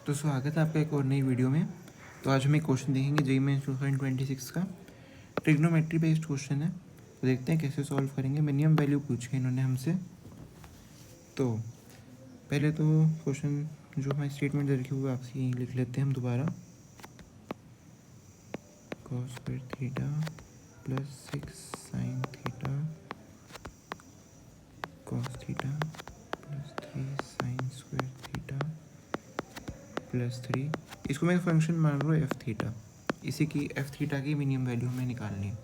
तो स्वागत है आपका एक और नई वीडियो में। तो आज हम एक क्वेश्चन देखेंगे जेईई मेंस 2026 का ट्रिग्नोमेट्री बेस्ड क्वेश्चन है। तो देखते हैं कैसे सॉल्व करेंगे। मिनिमम वैल्यू पूछी है इन्होंने हमसे। तो पहले तो क्वेश्चन जो हमारी स्टेटमेंट दे रखी हुई आपसे यहीं लिख लेते हैं हम दोबारा। cos square theta plus 6 sin theta cos theta plus 3 sin square theta plus 3, इसको मैं फंक्शन मान रहा हूँ एफ थीटा। इसी की एफ थीटा की मिनिमम वैल्यू हमें निकालनी है।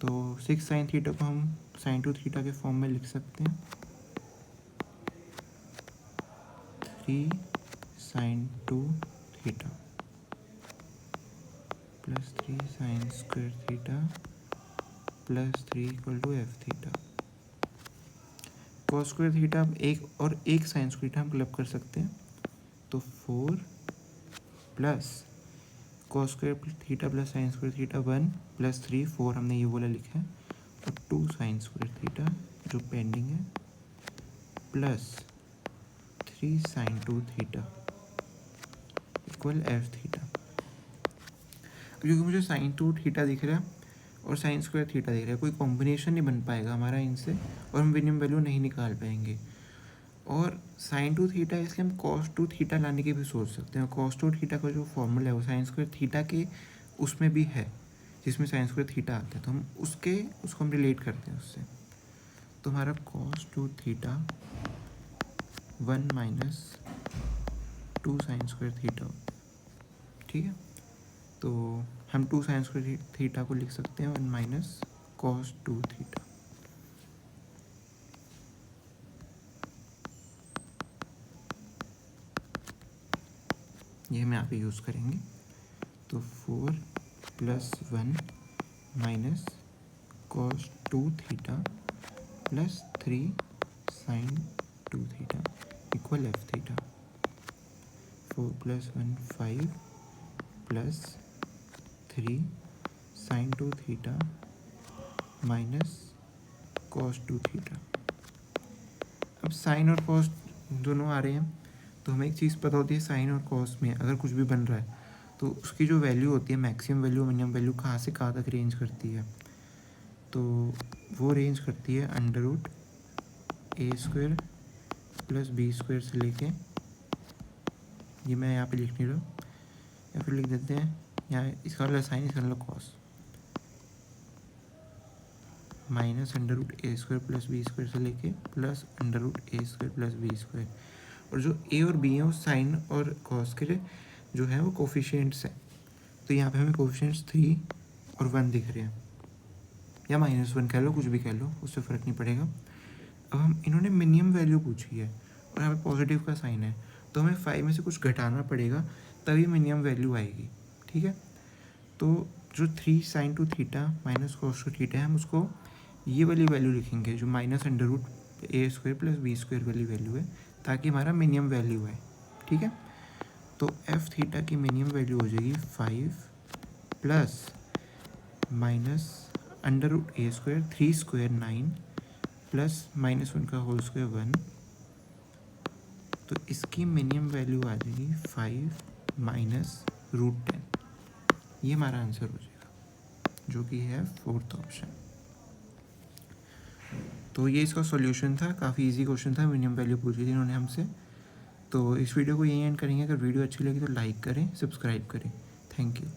तो 6 sin थीटा को हम sin 2 थीटा के फॉर्म में लिख सकते हैं। 3 sin 2 theta plus 3 sin square theta plus 3 equal to F theta. cos square theta एक sin स्क्वायर थीटा हम क्लब कर सकते हैं। तो 4 plus cos square theta plus sin square theta 1 plus 3 4 हमने ये बोला लिखा है। और 2 sin स्क्वायर थीटा जो पेंडिंग है plus 3 sin 2 theta equal F theta. क्योंकि मुझे sin 2 थीटा दिख रहा है और sin स्क्वायर थीटा दिख रहा है, कोई कॉम्बिनेशन नहीं बन पाएगा हमारा इनसे और हम मिनिमम वैल्यू नहीं निकाल पाएंगे। और sin 2 थीटा इसलिए हम cos 2 थीटा लाने की भी सोच सकते हैं। cos 2 थीटा का जो फॉर्मूला है वो sin स्क्वायर थीटा के उसमें भी है, जिसमें sin स्क्वायर थीटा आता है। तो हम उसको हम रिलेट करते हैं उससे। तो हमारा cos 2 theta 1 minus 2 sin square theta, ठीक है। तो हम 2 sin स्क्वायर थीटा को लिख सकते हैं 1 माइनस cos 2 थीटा। ये हम यहाँ पे यूज़ करेंगे। तो 4 plus 1 minus cos 2 theta plus 3 sin 2 theta equal F theta. 4 plus 1 5 plus 3 sin 2 theta minus cos 2 theta. अब साइन और कॉस दोनों आ रहे हैं, तो हमें एक चीज़ पता होती है, साइन और कॉस में अगर कुछ भी बन रहा है तो उसकी जो वैल्यू होती है, मैक्सिमम वैल्यू मिनिमम वैल्यू कहाँ से कहाँ तक रेंज करती है। तो वो रेंज करती है अंडर रूट ए स्क्वायर प्लस बी स्क्वायर से लेके, ये मैं यहाँ पे लिख नहीं रहा, या फिर लिख देते हैं यहाँ इसका वाला साइन इसका वाला कॉस, माइनस अंडर रूट ए स्क्वायर प्लस बी स्क्वायर से लेके प्लस अंडर रूट ए स्क्वायर प्लस बी स्क्वायर। और जो ए और बी हैं वो साइन और कॉस के जो है वो कोफिशिएंट्स हैं। तो यहाँ पे हमें कोफिशिएंट्स 3 और 1 दिख रहे हैं, या -1 कह लो, कुछ भी कह लो, उससे फ़र्क नहीं पड़ेगा। अब हम इन्होंने मिनिमम वैल्यू पूछी है और यहाँ पे पॉजिटिव का साइन है, तो हमें 5 में से कुछ घटाना पड़ेगा तभी मिनिमम वैल्यू आएगी, ठीक है। तो जो 3 sin 2 theta minus cos 2 theta है, हम उसको ये वाली वैल्यू लिखेंगे जो माइनस अंडर रूट ए स्क्वायर प्लस बी स्क्वायर वाली वैल्यू है, ताकि हमारा मिनिमम वैल्यू है, ठीक है। तो एफ थीटा की मिनिमम वैल्यू हो जाएगी 5 प्लस माइनस अंडर रूट ए स्क्वायर 3 स्क्वायर 9 प्लस -1 का होल स्क्वायर 1। तो इसकी मिनिमम वैल्यू आ जाएगी 5 माइनस रूट 10। ये हमारा आंसर हो जाएगा, जो कि है 4th ऑप्शन। तो ये इसका सॉल्यूशन था, काफ़ी इजी क्वेश्चन था, मिनिमम वैल्यू पूछी थी इन्होंने हमसे। तो इस वीडियो को यहीं एंड करेंगे। अगर वीडियो अच्छी लगी तो लाइक करें, सब्सक्राइब करें। Thank you.